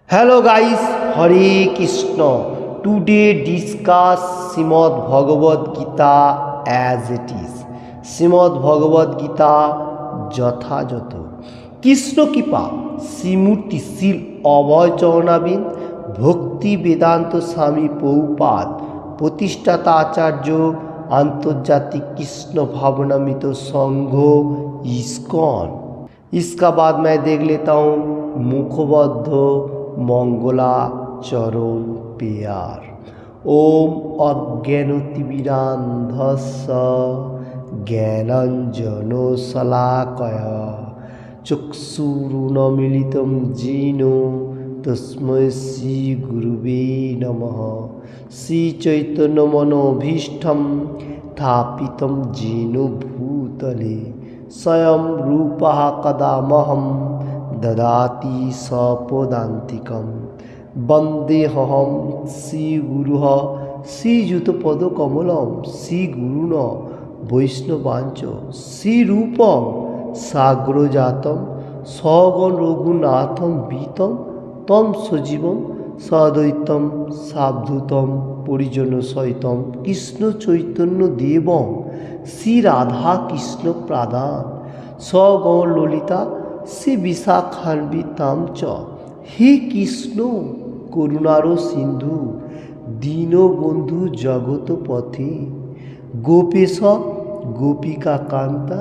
Hello guys, Hare Krishna. Today discuss Srimad Bhagavad Gita as it is. Srimad Bhagavad Gita যথাযথ কৃষ্ণ কৃপা শ্রীমূর্তি শিল অভয় চরণাবিন ভক্তি বেদান্ত স্বামী পৌপাদ প্রতিষ্ঠাতা আচার্য আন্তর্জাতিক কৃষ্ণ भावनामृत संघ इस्कॉन। इसका बाद मैं देख लेता हूँ मुखबद्ध मंगलाचरण पेयर। ओम अज्ञानतिमिरान्धस्य ज्ञानाञ्जनशलाकया चक्षुरुन्मीलितं येन तस्मै श्रीगुरुवे नमः। श्रीचैतन्यमनोभीष्टं स्थापितं येन भूतले स्वयं रूपः कदा मह्यं ददाति सपदान्तिकं। वन्देऽहं श्रीगुरुः श्रीयुतपदकमलं श्रीगुरुन् वैष्णवांच श्रीरूपं साग्रजातं सगण रघुनाथं बीतं तं सजीवं सद्वैतं सावधूतं परिजनसहितं कृष्ण चैतन्य देवं श्री राधा कृष्ण प्रादान सगण ललिता श्री विशाखान्वितां च। हे कृष्ण करुणार सिंधु दीनबंधु जगतपथे गोपेश गोपिका कांता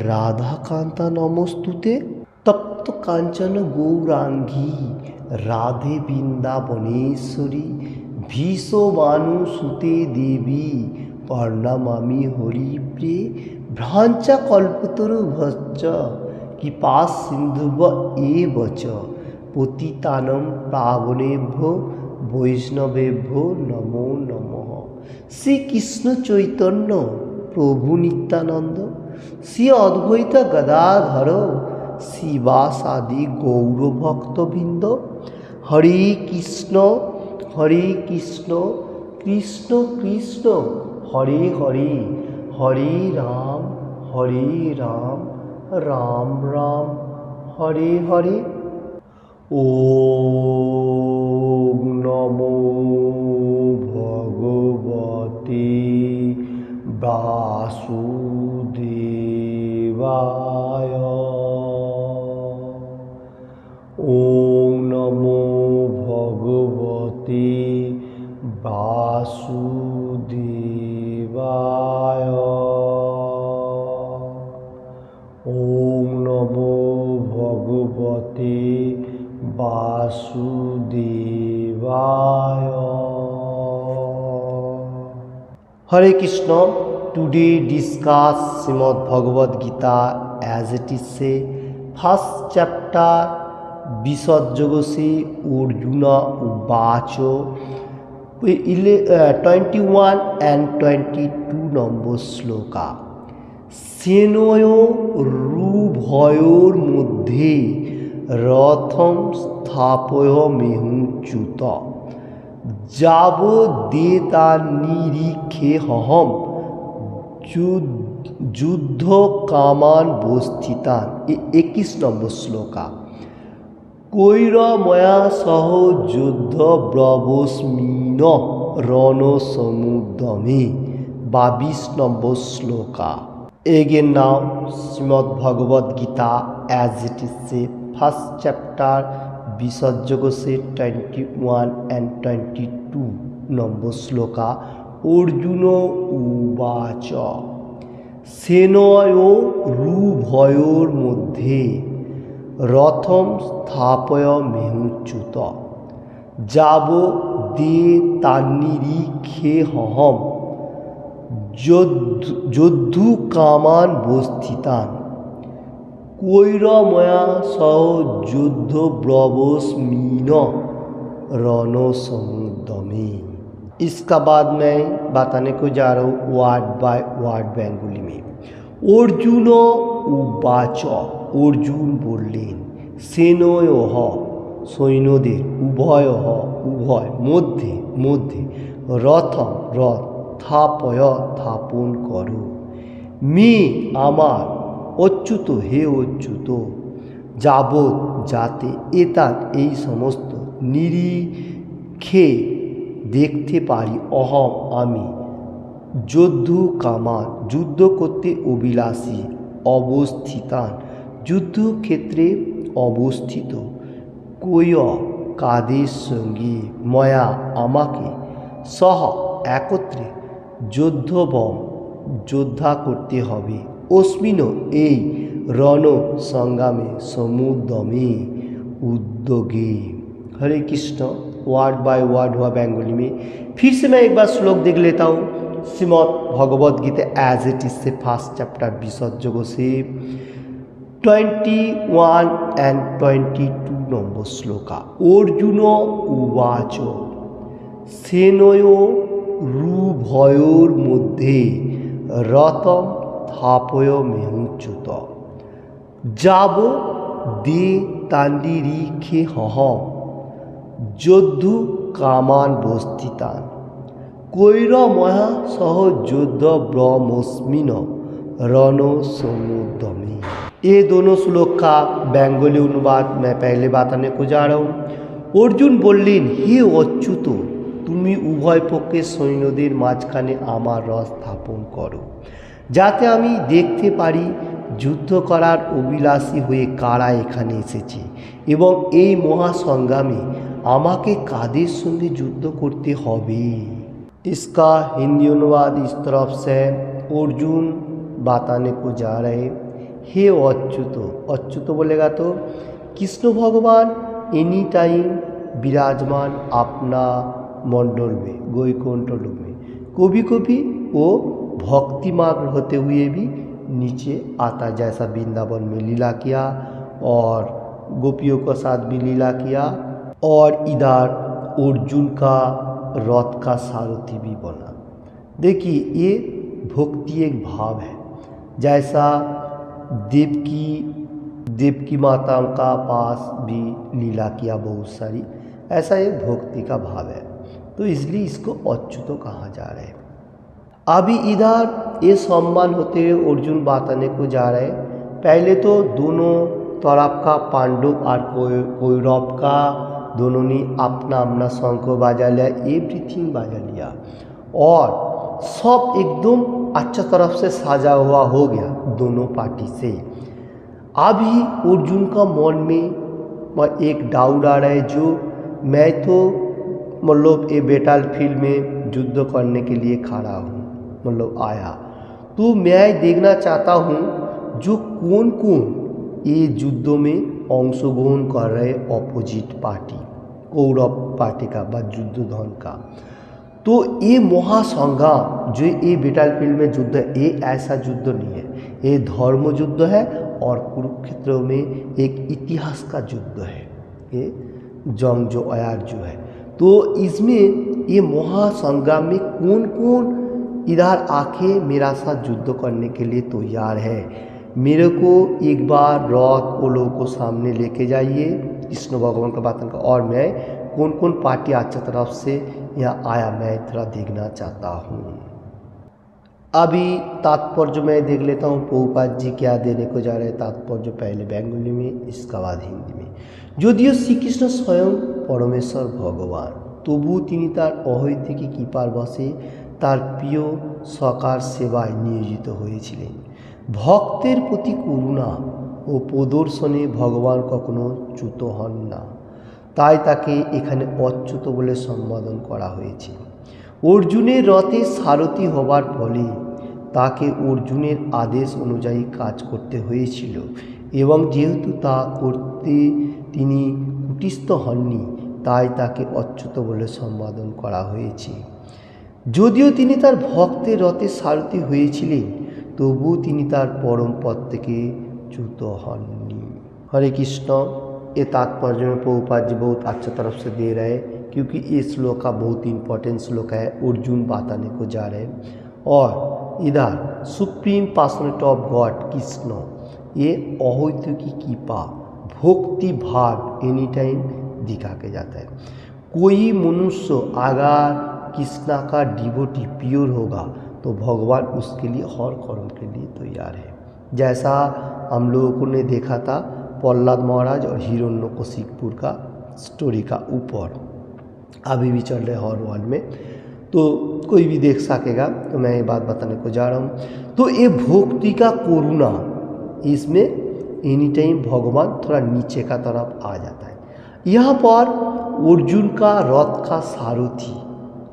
राधा कांता नमस्तुते। तप्त कांचन गौरांगी राधे वृंदावनेश्वरी भीषमानुसुते देवी प्रणमामि हरिप्रिये। भ्रांचा कल्पतरुभ्यश्च कृपा सिन्धुव एव च पतितानं पावनेभ्यो वैष्णवेभ्यो नमो नमः। श्री कृष्ण चैतन्य प्रभु नित्यानंद श्री अद्वैत गदाधर शिवासादि गौरभक्तबृंद। हरे कृष्ण कृष्ण कृष्ण हरे हरे हरे राम राम राम हरे हरे। ओम नमो भगवते वासुदेवाय। ओम नमो भगवते वासुदेवाय। ओम नमो भगवते वासुदेवाय। Hare Krishna. Today discuss Shrimad Bhagavad Gita as it is से फर्स्ट चैप्टर विसर्जग से अर्जुन उवाच 21 and 22 নম্বর শ্লোকা। সেনয়োরুভয়োর মধ্যে রথম স্থাপয়মেহুচ্যুত যাবদেতান্নিরীক্ষেহম যুদ্ধ কামান বস্থিতান। 21 নম্বর শ্লোকা। কৈরময়া সহ যুদ্ধ ব্রবস্মিন রণসমুদ্যমে। 22 নম্বর শ্লোকা। Again now Srimad Bhagavad Gita as it is say first chapter विसर्जगो से 21 and 22 নম্বর শ্লোকা। अर्जुन उवाच सेनयोरुभयोर मध्ये रथम स्थापयमेहुच्युत যাবদেতান্নিরীক্ষেহম যদ্ধুকামান বস্থিতান। কৈরময়া সহ যুদ্ধ ব্রবস্মিন रणसमुद्यमे। इसका बाद मैं बताने को जा रहा हूँ वर्ड बाय वर्ड बेंगली में। अर्जुन उवाच अर्जुन बोलें सेनयोः सैन्यदेर उभय उभय मध्य मध्य रथम रथ स्थापय स्थापन करो मे आमार अच्युत हे अच्युत যাবৎ যাতে এতাৎ এই সমস্ত নিরিখে দেখতে পারি অহম আমি যোদ্ধু কামান যুদ্ধ করতে অভিলাষী অবস্থিতান যুদ্ধক্ষেত্রে অবস্থিত কয় কাদের সঙ্গে ময়া আমাকে সহ একত্রে যুদ্ধবম যোদ্ধা করতে হবে অস্মিন এই রণ সংগ্রামে সমুদ্যমে उद्योगे। हरे कृष्ण। वर्ड बाय वर्ड हुआ बेंगोली में। फिर से मैं एक बार श्लोक देख लेता हूँ Shrimad Bhagavad Gita as it is से फर्स्ट चैप्टर विशद जोगो से 21 एंड 22 नंबर श्लोका। अर्जुन उवाच सेनयो रुभयोर मध्ये रतम स्थापय मेहुच्युत जाबो दे तांडिरीखे हहम যোদ্ধু কামান বস্তিতান কৈরময়া सह युद्ध ब्रह्मस्मिन रण समुद्यमे। ये दोनों श्लोक का बेंगोली अनुवाद मैं पहले बताने को जा रहा हूँ। अर्जुन बोलें हे अच्युत तुमी उभय पक्षे सैन्यदेर माझखाने आमार रथ स्थापन करो जाते आमी देखते पारी যুদ্ধ করার অভিলাষী হয়ে কারা এখানে এসেছে এবং এই মহাসংগ্রামে আমাকে কাদের সঙ্গে যুদ্ধ করতে হবে। इसका हिंदी अनुवाद इस तरफ से अर्जुन बताने को जा रहे हे अच्युत। अच्युत बोलेगा तो कृष्ण भगवान एनी टाइम विराजमान अपना मंडल में वैकुंठ लोक में कभी कभी वो भक्तिमार्ग होते हुए भी नीचे आता जैसा वृंदावन में लीला किया और गोपियों के साथ भी लीला किया और इधर अर्जुन का रथ का सारथी भी बना। देखिए ये भक्ति एक भाव है जैसा देवकी माता का पास भी लीला किया बहुत सारी ऐसा एक भक्ति का भाव है तो इसलिए इसको अच्युत कहा जा रहा है। अभी इधर ये सम्मान होते हुए अर्जुन बताने को जा रहे हैं। पहले तो दोनों तरफ का पांडव और कौरव का दोनों ने अपना अपना शंख बाजा लिया एवरीथिंग बाजा लिया और सब एकदम अच्छा तरफ से साजा हुआ हो गया दोनों पार्टी से। अभी अर्जुन का मन में एक डाउट आ रहा है जो मैं तो मतलब ये बैटल फील्ड में युद्ध करने के लिए खड़ा हूँ मतलब आया तो मैं देखना चाहता हूँ जो कौन कौन ये युद्धों में अंशग्रहण कर रहे ऑपोजिट पार्टी कौरव पार्टी का व युद्धधन का। तो ये महासंग्राम जो ये बैटल फील्ड में युद्ध है ये ऐसा युद्ध नहीं है ये धर्म युद्ध है और कुरुक्षेत्र में एक इतिहास का युद्ध है ये जंग जो अयार जो है। तो इसमें ये महासंग्राम में कौन कौन इधर आके मेरा साथ युद्ध करने के लिए तैयार है मेरे को एक बार रथ वो लोगों को सामने लेके जाइए कृष्ण भगवान का बात का और मैं कौन कौन पार्टी अच्छा तरफ से यहाँ आया मैं थोड़ा देखना चाहता हूँ। अभी तात्पर्य मैं देख लेता हूँ प्रभुपाद जी क्या देने को जा रहे हैं। तात्पर्य पहले बेंगोली में इसका बाद हिंदी में। যদিও শ্রীকৃষ্ণ স্বয়ং পরমেশ্বর ভগবান তবু তিনি তার অহৈতুকী কৃপার বশে তার প্রিয় সখার সেবায় নিয়োজিত হয়েছিলেন। ভক্তের প্রতি করুণা ও প্রদর্শনে ভগবান কখনো চ্যুত হন না তাই তাকে এখানে অচ্যুত বলে সম্বোধন করা হয়েছে। অর্জুনের রথে সারথি হবার ফলে তাকে অর্জুনের আদেশ অনুযায়ী কাজ করতে হয়েছিল এবং যেহেতু তা করতে তিনি কুটিস্থ হননি তাই তাকে অচ্যুত বলে সম্বোধন করা হয়েছে। যদিও তিনি তার ভক্তের রথে সারথি হয়েছিলেন তবু তিনি তার परम पद থেকে চ্যুত হননি। हरे कृष्ण। ये तात्पर्य में प्रभुपाद जी बहुत अच्छा तरफ से दे रहे हैं क्योंकि ये श्लोक का बहुत इंपॉर्टेंट श्लोक है अर्जुन बताने को जा रहे हैं। और इधर supreme personality of God Krishna ये अहैतुकी कृपा भक्ति भाव एनी टाइम दिखा के जाता है। कोई मनुष्य अगर कृष्णा का डिवोटी प्योर होगा तो भगवान उसके लिए हर कर्म के लिए तैयार है। जैसा हम लोगों ने देखा था प्रहलाद महाराज और हिरण्यकशिपुर का स्टोरी का ऊपर अभी भी चल रहे हॉर वॉल में, तो कोई भी देख सकेगा। तो मैं ये बात बताने को जा रहा हूँ। तो ये भक्ति का कोरोना, इसमें एनी टाइम भगवान थोड़ा नीचे का तरफ आ जाता है। यहाँ पर अर्जुन का रथ का सारथी,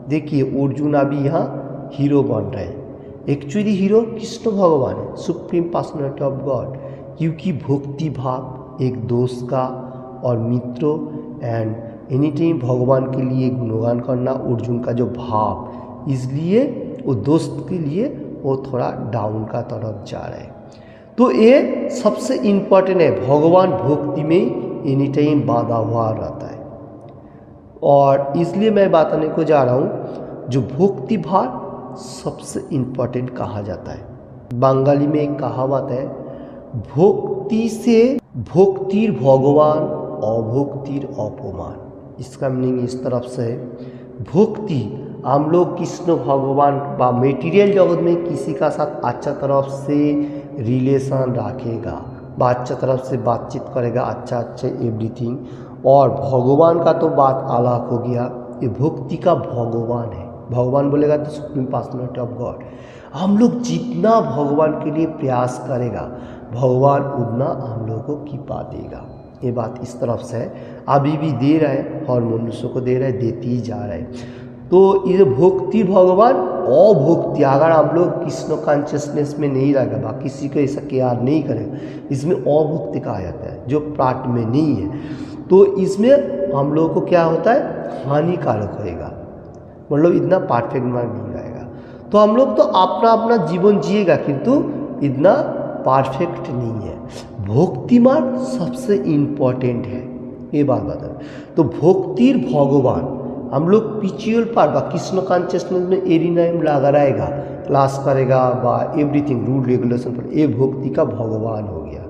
देखिए अर्जुन अभी यहाँ हीरो बन रहे हैं। एक्चुअली हीरो कृष्ण भगवान है, सुप्रीम पर्सनालिटी ऑफ गॉड, क्योंकि भक्ति भाव एक दोस्त का और मित्रों एंड एनी टाइम भगवान के लिए गुणगान करना अर्जुन का जो भाव, इसलिए वो दोस्त के लिए वो थोड़ा डाउन का तरफ जा रहा है। तो ये सबसे इम्पोर्टेंट है, भगवान भक्ति में एनी टाइम बाधा हुआ रहता है। और इसलिए मैं बताने को जा रहा हूँ, जो भक्ति भाव सबसे इम्पोर्टेंट कहा जाता है। बंगाली में एक कहावत है, भक्ति से भक्तिर भगवान अभक्तिर अपमान। इसका मीनिंग इस तरफ से है, भक्ति हम लोग कृष्ण भगवान व मेटीरियल जगत में किसी का साथ अच्छा तरफ से रिलेशन रखेगा, अच्छा तरफ से बातचीत करेगा, अच्छा एवरीथिंग। और भगवान का तो बात अलग हो गया, ये भक्ति का भगवान है। भगवान बोलेगा तो सुप्रीम पर्सनालिटी ऑफ गॉड। हम लोग जितना भगवान के लिए प्रयास करेगा, भगवान उतना हम लोगों को कृपा देगा। ये बात इस तरफ से है, अभी भी दे रहा है और मनुष्य को दे रहा है, देती ही जा रहा है। तो ये भक्ति भगवान अभक्ति, अगर हम लोग कृष्ण कॉन्शियसनेस में नहीं रहेगा, किसी को ऐसा केयर नहीं करेगा, इसमें अभक्ति कहा जाता है, जो पार्ट में नहीं है। तो इसमें हम लोगों को क्या होता है, हानिकारक होएगा, मतलब इतना परफेक्ट मार्ग नहीं रहेगा। तो हम लोग तो अपना अपना जीवन जिएगा, किंतु इतना परफेक्ट नहीं है। भक्ति मार्ग सबसे इम्पोर्टेंट है, ये बात बता। तो भक्तिर भगवान हम लोग पिचुअल पार्ट बा कृष्ण कॉन्शियसनेस में एरी नाम लगा रहेगा, क्लास करेगा बा एवरीथिंग रूल रेगुलेशन पर, ये भक्ति का भगवान हो गया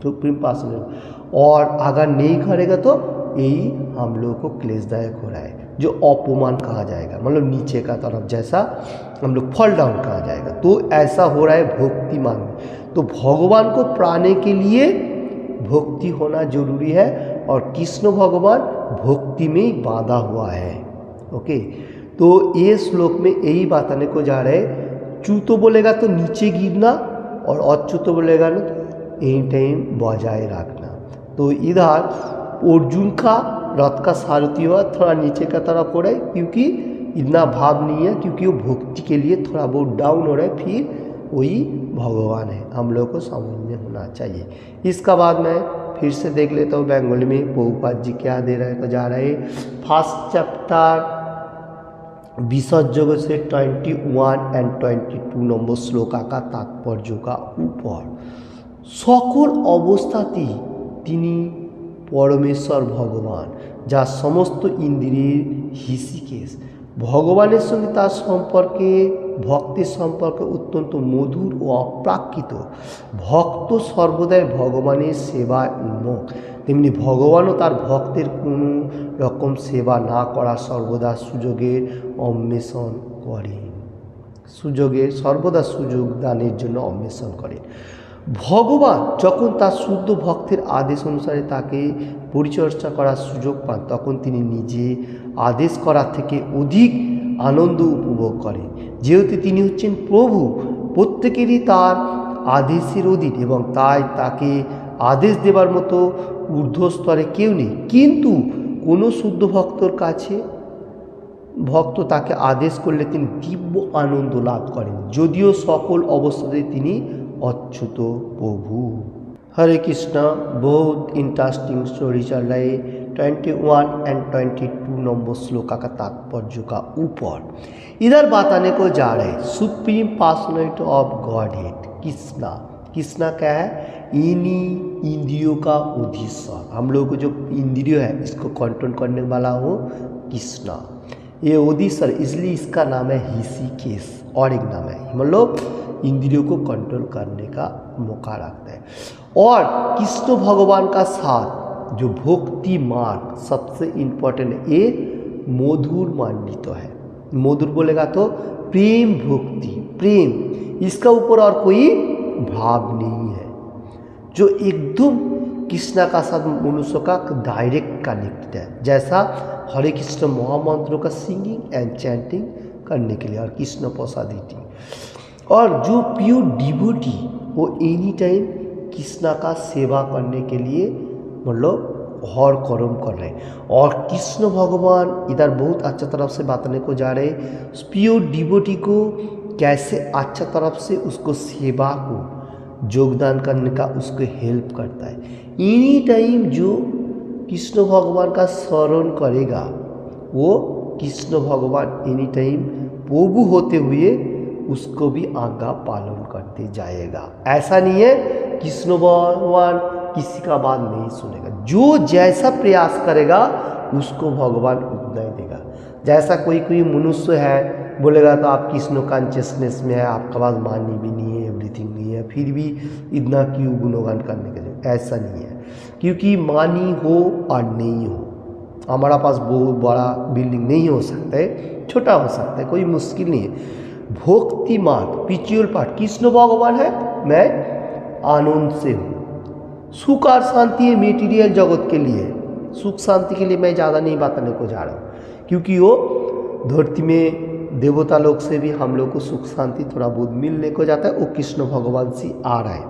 सुप्रीम पर्सनल। और अगर नहीं करेगा तो यही हम लोग को क्लेशदायक हो रहा है, जो अपमान कहा जाएगा, मतलब नीचे का तरफ जैसा हम लोग फॉल डाउन कहा जाएगा। तो ऐसा हो रहा है भक्ति मार्ग में। तो भगवान को पाने के लिए भक्ति होना जरूरी है, और कृष्ण भगवान भक्ति में बाधा हुआ है। ओके, तो ये श्लोक में यही बताने को जा रहे हैं, चूतो बोलेगा तो नीचे गिरना, और अच्युतो बोलेगा ना तो एनी टाइम बजाय रखना। तो इधर अर्जुन का रथ का सारथी हुआ थोड़ा नीचे का तरफ हो रहा है, क्योंकि इतना भाव नहीं है, क्योंकि वो भक्ति के लिए थोड़ा बहुत डाउन हो रहा है। फिर वही भगवान है, हम लोग को समझ में होना चाहिए। इसका बाद मैं फिर से देख लेता हूँ बंगाली में प्रभुपाद जी क्या दे रहे तो जा रहे। फर्स्ट चैप्टर विसर्जन से 21 एंड 22 নম্বর শ্লোকা का तात्पर्य का ऊपर, সকল অবস্থাতেই তিনি পরমেশ্বর ভগবান, যা সমস্ত ইন্দ্রিয়ের হিসিকেশ। ভগবানের সঙ্গে তার সম্পর্কে ভক্তের সম্পর্ক অত্যন্ত মধুর ও অপ্রাকৃত। ভক্ত সর্বদাই ভগবানের সেবায় উন্মুখ, তেমনি ভগবানও তার ভক্তের কোনো রকম সেবা না করা সর্বদা সুযোগের অন্বেষণ করেন, সুযোগের সর্বদা সুযোগ দানের জন্য অন্বেষণ করেন। ভগবান যখন তার শুদ্ধ ভক্তের আদেশ অনুসারে তাকে পরিচর্যা করার সুযোগ পান, তখন তিনি নিজে আদেশ করার থেকে অধিক আনন্দ উপভোগ করেন। যেহেতু তিনি হচ্ছেন প্রভু, প্রত্যেকেরই তার আদেশের অধীন, এবং তাই তাকে আদেশ দেবার মতো ঊর্ধ্বস্তরে কেউ নেই। কিন্তু কোনো শুদ্ধ ভক্তর কাছে ভক্ত তাকে আদেশ করলে তিনি দিব্য আনন্দ লাভ করেন, যদিও সকল অবস্থাতে তিনি अच्युत प्रभु। हरे कृष्णा, बहुत इंटरेस्टिंग स्टोरी चल रही है। 21 एंड 22 नंबर श्लोका का तात्पर्य का ऊपर इधर बताने को जा रहे हैं supreme personality of God head Krishna. Krishna क्या है, इन्हीं इंद्रियों का उद्देश्य, हम लोग को जो इंद्रिय है इसको कंट्रोल करने वाला हो कृष्णा, ये उद्देश्य, इसलिए इसका नाम है ऋषिकेश। और एक नाम है, मतलब इंद्रियों को कंट्रोल करने का मौका रखता है। और कृष्ण भगवान का साथ जो भक्ति मार्ग सबसे इम्पोर्टेंट है, ये मधुर मान्वित है। मधुर बोलेगा तो प्रेम भक्ति, प्रेम, इसका ऊपर और कोई भाव नहीं है, जो एकदम कृष्णा का साथ मनुष्य का डायरेक्ट कनेक्ट है, जैसा हरे कृष्ण महामंत्रों का सिंगिंग एंड चैंटिंग करने के लिए और कृष्ण प्रसाद ईटिंग। और जो प्योर डिवोटी वो एनी टाइम कृष्णा का सेवा करने के लिए मतलब हर कर्म कर रहे हैं। और कृष्ण भगवान इधर बहुत अच्छा तरफ से बताने को जा रहे हैं प्योर डिवोटी को कैसे अच्छा तरफ से उसको सेवा को योगदान करने का उसको हेल्प करता है। एनी टाइम जो कृष्ण भगवान का स्मरण करेगा वो कृष्ण भगवान एनी टाइम प्रभु होते हुए उसको भी आज्ञा पालन करते जाएगा। ऐसा नहीं है कृष्ण भगवान किसी का बात नहीं सुनेगा, जो जैसा प्रयास करेगा उसको भगवान उतना ही देगा। जैसा कोई मनुष्य है बोलेगा तो आप कृष्ण कॉन्शियसनेस में है, आपका पास मानी भी नहीं है, एवरीथिंग नहीं है, फिर भी इतना क्यों गुणगान करने के लिए, ऐसा नहीं है। क्योंकि मानी हो और नहीं हो, हमारा पास बहुत बड़ा बिल्डिंग नहीं हो सकता है, छोटा हो सकता है, कोई मुश्किल नहीं है। भक्ति मार्ग पिचुअल पार्ट कृष्ण भगवान है, मैं आनंद से हूँ। सुख और शांति है मेटीरियल जगत के लिए, सुख शांति के लिए मैं ज़्यादा नहीं बताने को जा रहा हूँ, क्योंकि वो धरती में देवता लोग से भी हम लोग को सुख शांति थोड़ा बहुत मिलने को जाता है, वो कृष्ण भगवान से आ रहा है।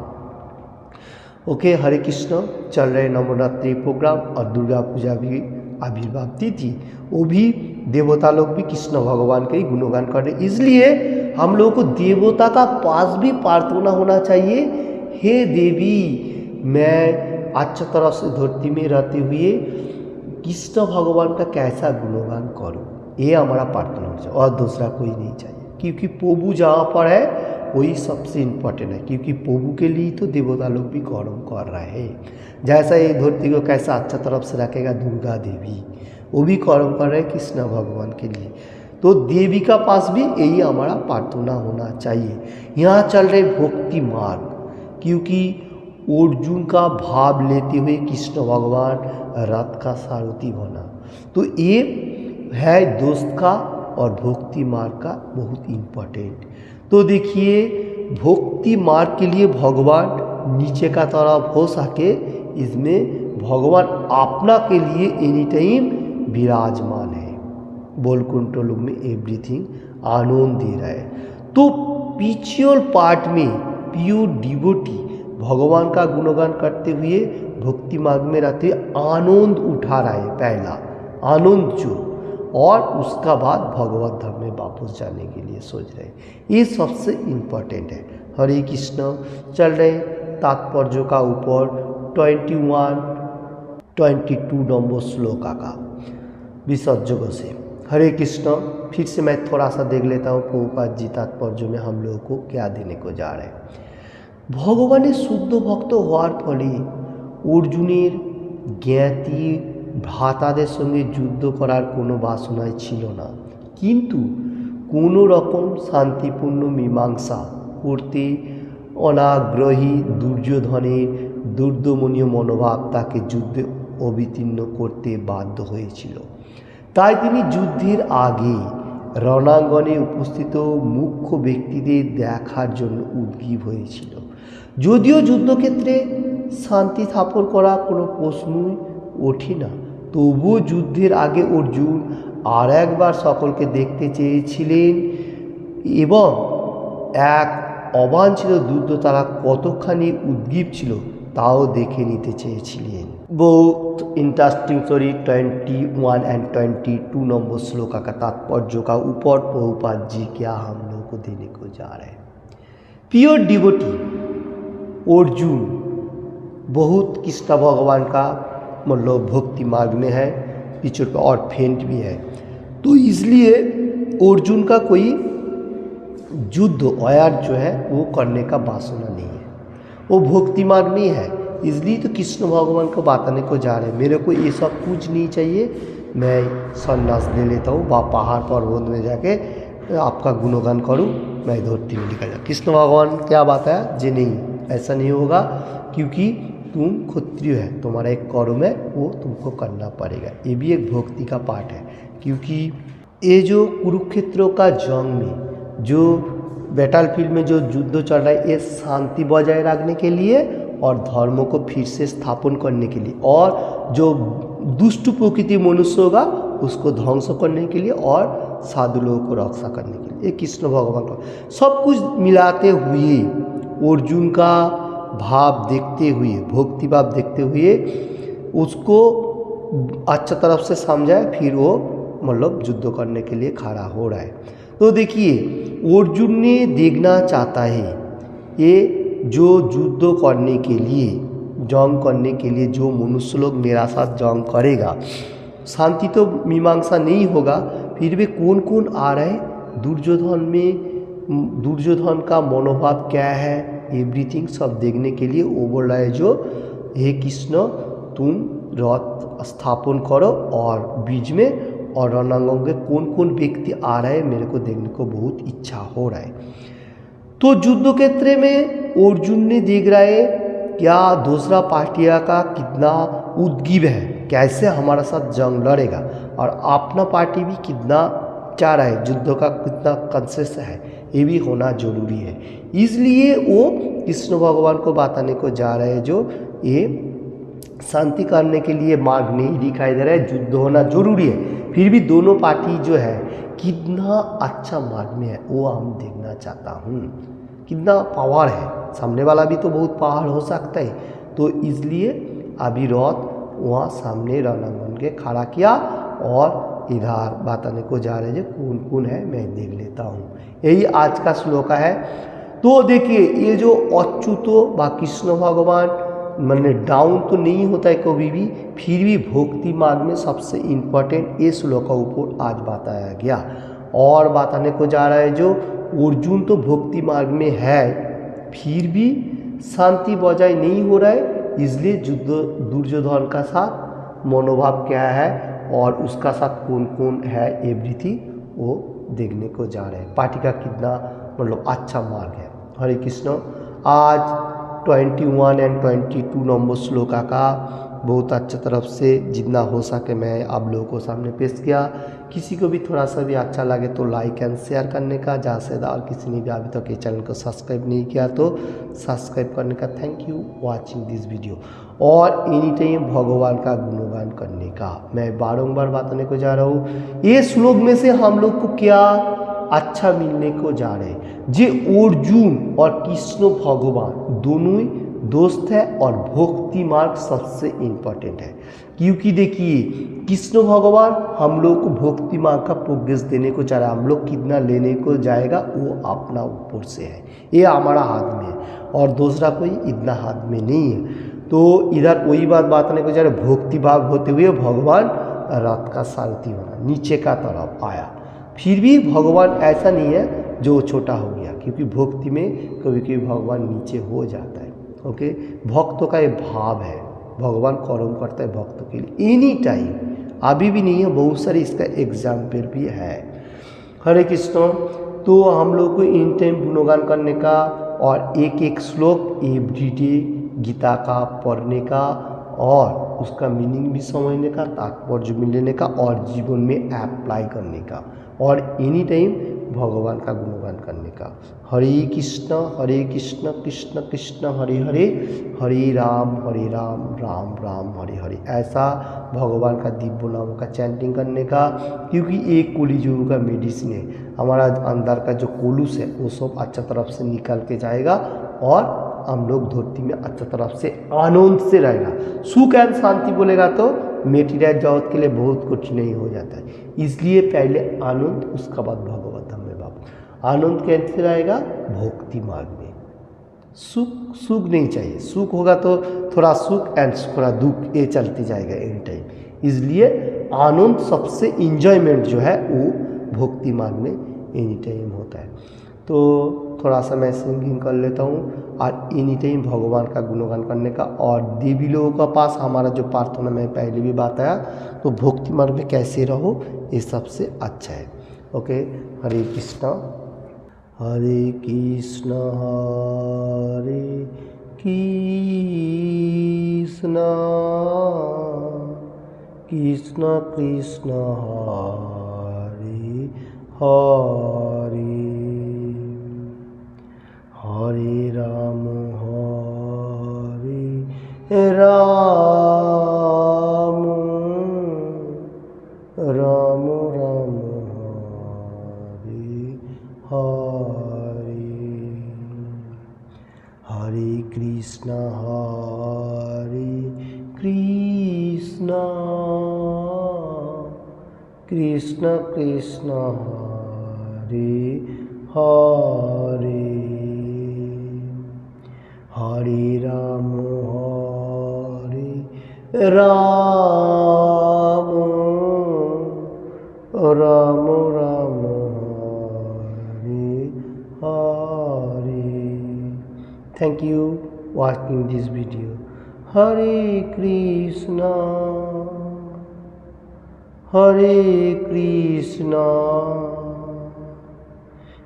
ओके, हरे कृष्ण। चल रहे नवरात्रि प्रोग्राम और दुर्गा पूजा भी आविर्भाव तिथि, वो भी देवता लोग भी कृष्ण भगवान का ही गुणगान कर रहे, इसलिए हम लोगों को देवता का पास भी प्रार्थना होना चाहिए, हे देवी मैं अच्छा तरह से धरती में रहते हुए कृष्ण भगवान का कैसा गुणगान करूं, ये हमारा प्रार्थना होना चाहिए और दूसरा कोई नहीं चाहिए। क्योंकि प्रभु जहाँ पर है वही सबसे इम्पोर्टेंट है, क्योंकि प्रभु के लिए तो देवता लोग भी गौरव कर रहे हैं। जैसा ये धरती को कैसा अच्छा तरफ से रखेगा दुर्गा देवी, वो भी गौरव कर रहे हैं कृष्ण भगवान के लिए, तो देवी का पास भी यही हमारा प्रार्थना होना चाहिए। यहाँ चल रहे भक्ति मार्ग, क्योंकि अर्जुन का भाव लेते हुए कृष्ण भगवान रथ का सारथी बना, तो ये है दोस्त का और भक्ति मार्ग का बहुत इम्पोर्टेंट। तो देखिए भक्ति मार्ग के लिए भगवान नीचे का तरफ हो सके, इसमें भगवान अपना के लिए एनी टाइम विराजमान है, बोलकुंठ लोग में एवरीथिंग आनंद दे रहा है। तो पिछुअल पार्ट में प्योर डिवोटी भगवान का गुणगान करते हुए भक्ति मार्ग में रहते हुए आनंद उठा रहा है, पहला आनंद जो, और उसका बाद भगवत धाम में वापस जाने के लिए सोच रहे हैं, ये सबसे इम्पोर्टेंट है। हरे कृष्ण। चल रहे तात्पर्य का ऊपर 21-22 नंबर श्लोका का विसर्जक से। हरे कृष्ण। फिर से मैं थोड़ा सा देख लेता हूँ प्रभुपाद जी तात्पर्य में हम लोगों को क्या देने को जा रहे हैं। भगवान शुद्ध भक्त हওয়ার ফলে अर्जुनेर জ্ঞাতি ভ্রাতাদের সঙ্গে যুদ্ধ করার কোনো বাসনাই ছিল না, কিন্তু কোনো রকম শান্তিপূর্ণ মীমাংসা করতে অনাগ্রহী দুর্যোধনের দুর্দমনীয় মনোভাব তাকে যুদ্ধে অবতীর্ণ করতে বাধ্য হয়েছিল। তাই তিনি যুদ্ধের আগে রণাঙ্গনে উপস্থিত মুখ্য ব্যক্তিদের দেখার জন্য উদ্গ্রীব হয়েছিল। যদিও যুদ্ধক্ষেত্রে শান্তি স্থাপন করা কোনো প্রশ্নই ওঠে না, তবুও যুদ্ধের আগে অর্জুন আর একবার সকলকে দেখতে চেয়েছিলেন এবং এক অবাঞ্ছিত যুদ্ধ তারা কতখানি উদ্গ্রীব ছিল তাও দেখে নিতে চেয়েছিলেন। बहुत interesting story 21 and 22 number shloka का तात्पर्य का ऊपर प्रभुपाद जी क्या हम लोग को देने को जा रहे हैं। प्योर डिवोटी अर्जुन बहुत कृष्ण भगवान का मतलब भक्ति मार्ग में है, पीछे पे और फेंट भी है, तो इसलिए अर्जुन का कोई युद्ध वॉर जो है वो करने का वासना नहीं है, वो भक्ति मार्ग में है, इसलिए तो कृष्ण भगवान को बताने को जा रहे हैं। मेरे को ये सब कुछ नहीं चाहिए, मैं संन्यास ले लेता हूँ, पहाड़ पर्वत में जाके आपका गुणगान करूँ, मैं धरती में निकल जाऊँ। कृष्ण भगवान क्या बात है जी, नहीं ऐसा नहीं होगा, क्योंकि तुम क्षत्रिय है, तुम्हारा एक कर्म है वो तुमको करना पड़ेगा। ये भी एक भक्ति का पार्ट है, क्योंकि ये जो कुरुक्षेत्र का जंग में जो बैटल फील्ड में जो युद्ध चल रहा है ये शांति बजाय रखने के लिए और धर्मों को फिर से स्थापन करने के लिए, और जो दुष्ट प्रकृति मनुष्य होगा उसको ध्वंस करने के लिए, और साधु लोगों को रक्षा करने के लिए। ये कृष्ण भगवान का सब कुछ मिलाते हुए अर्जुन का भाव देखते हुए, भक्ति भाव देखते हुए उसको अच्छा तरफ से समझाए, फिर वो मतलब युद्ध करने के लिए खड़ा हो रहा है। तो देखिए अर्जुन ने देखना चाहता है ये जो युद्ध करने के लिए, जंग करने के लिए जो मनुष्य लोग मेरा साथ जंग करेगा, शांति तो मीमांसा नहीं होगा, फिर भी कौन कौन आ रहा है, दुर्योधन का मनोभाव क्या है, एवरीथिंग सब देखने के लिए वो बोल रहा है जो हे कृष्ण तुम रथ स्थापन करो और बीच में, और रणांगों के कौन कौन व्यक्ति आ रहे हैं मेरे को देखने को बहुत इच्छा हो रहा है। तो युद्ध क्षेत्र में अर्जुन ने देख रहा है क्या दूसरा पार्टिया का कितना उद्गिव है, कैसे हमारा साथ जंग लड़ेगा, और अपना पार्टी भी कितना चाह रहा है, युद्ध का कितना कंसेस है, ये भी होना जरूरी है। इसलिए वो कृष्ण भगवान को बताने को जा रहे हैं जो ये शांति करने के लिए मार्ग नहीं दिखाई दे रहा है, युद्ध होना जरूरी है, फिर भी दोनों पार्टी जो है कितना अच्छा मार्ग में है वो हम देखना चाहता हूँ, कितना पावर है, सामने वाला भी तो बहुत पावर हो सकता है। तो इसलिए अभी रथ वहाँ सामने रणांगन के खड़ा किया और इधर बताने को जा रहे हैं कौन कौन है मैं देख लेता हूँ। यही आज का श्लोक है। तो देखिए ये जो अच्युतो व कृष्ण भगवान मैंने डाउन तो नहीं होता है कभी भी, फिर भी भक्ति मार्ग में सबसे इम्पोर्टेंट ये श्लोक का ऊपर आज बताया गया, और बताने को जा रहा है जो अर्जुन तो भक्ति मार्ग में है फिर भी शांति बजाय नहीं हो रहा है, इसलिए दुर्योधन का साथ मनोभाव क्या है और उसका साथ कौन कौन है एवरीथिंग वो देखने को जा रहे हैं, पार्टी का कितना मतलब अच्छा मार्ग है। हरे कृष्ण। आज 21 एंड 22 नंबर श्लोका का बहुत अच्छा तरफ से जितना हो सके मैं आप लोगों को सामने पेश किया। किसी को भी थोड़ा सा भी अच्छा लगे तो लाइक एंड शेयर करने का, ज़्यादा से ज़्यादा, और किसी ने भी अभी तक ये चैनल को सब्सक्राइब नहीं किया तो सब्सक्राइब करने का। Thank you watching this video. और एनी टाइम भगवान का गुणगान करने का मैं बारंबार बताने को जा रहा हूँ। ये श्लोक में से हम लोग को क्या अच्छा मिलने को जा रहे हैं, जे अर्जुन और कृष्ण भगवान दोनों ही दोस्त है और भक्ति मार्ग सबसे इम्पोर्टेंट है, क्योंकि देखिए कृष्ण भगवान हम लोग को भक्ति मार्ग का प्रोग्रेस देने को चाह रहा है, हम लोग कितना लेने को जाएगा वो अपना ऊपर से है, ये हमारा हाथ में है और दूसरा कोई इतना हाथ में नहीं है। तो इधर वही बात बताने को चाह रहे, भक्ति भाव होते हुए भगवान रथ का सारथी होना नीचे का तरफ आया, फिर भी भगवान ऐसा नहीं है जो छोटा हो गया, क्योंकि भक्ति में कभी कभी भगवान नीचे हो जाता है। ओके, भक्तों का ये भाव है, भगवान कर्म करता है भक्तों के लिए एनी टाइम, अभी भी नहीं है, बहुत सारे इसका एग्जाम्पल भी है। हरे कृष्ण। तो हम लोग को इन टाइम गुणगान करने का और एक एक श्लोक एवरीडे गीता का पढ़ने का और उसका मीनिंग भी समझने का, तात्पर्य मिलने का और जीवन में अप्लाई करने का, और एनी टाइम भगवान का गुणगान करने का। हरे कृष्ण कृष्ण कृष्ण हरे हरे, हरे राम राम राम हरे हरे, ऐसा भगवान का दिव्य नाम का चैंटिंग करने का, क्योंकि एक कलियुग का मेडिसिन है, हमारा अंदर का जो कोलूस है वो सब अच्छा तरफ से निकल के जाएगा और हम लोग धरती में अच्छा तरफ से आनंद से रहेगा। सुख एंड शांति बोलेगा तो मेटीरियल जगत के लिए बहुत कुछ नहीं हो जाता है, इसलिए पहले आनंद उसका बाद भगवत धाम में बाबू। आनंद कैसे रहेगा? भक्ति मार्ग में। सुख नहीं चाहिए, सुख होगा तो थोड़ा सुख एंड थोड़ा दुख ये चलते जाएगा एनी टाइम, इसलिए आनंद सबसे इंजॉयमेंट जो है वो भक्ति मार्ग में एनी टाइम होता है। तो थोड़ा सा मैं सिंगिंग कर लेता हूँ और एनी टाइम भगवान का गुणगान करने का, और देवी लोगों का पास हमारा जो प्रार्थना मैं पहले भी बताया, तो भक्ति मार्ग में कैसे रहो ये सबसे अच्छा है। Okay, Hare Krishna Hare Krishna Krishna Krishna Hare Hare, Hare Ram Hare Ram Ram Ram Hare Hare Krishna Krishna Krishna Hare Hare Hare Ram Ram Ram Ram Hare Hare. Thank you watching this video. Hare Krishna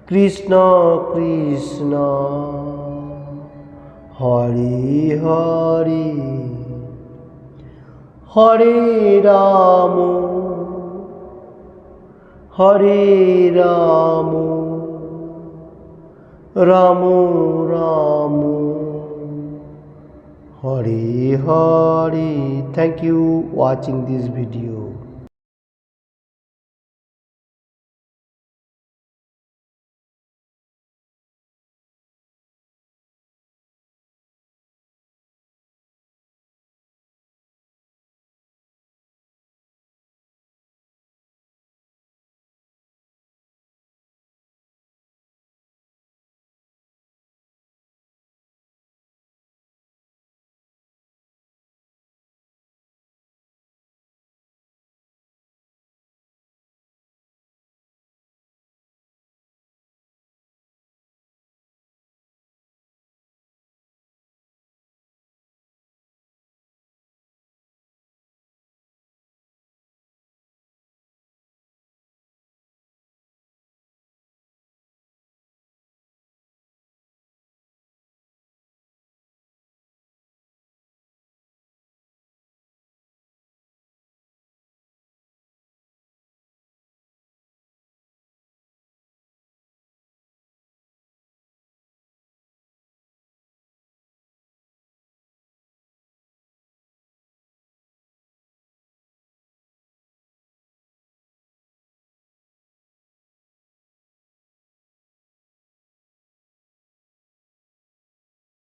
Krishna Krishna Hare Hare Hare Ram Ram Ram Hare Hare. Thank you watching this video.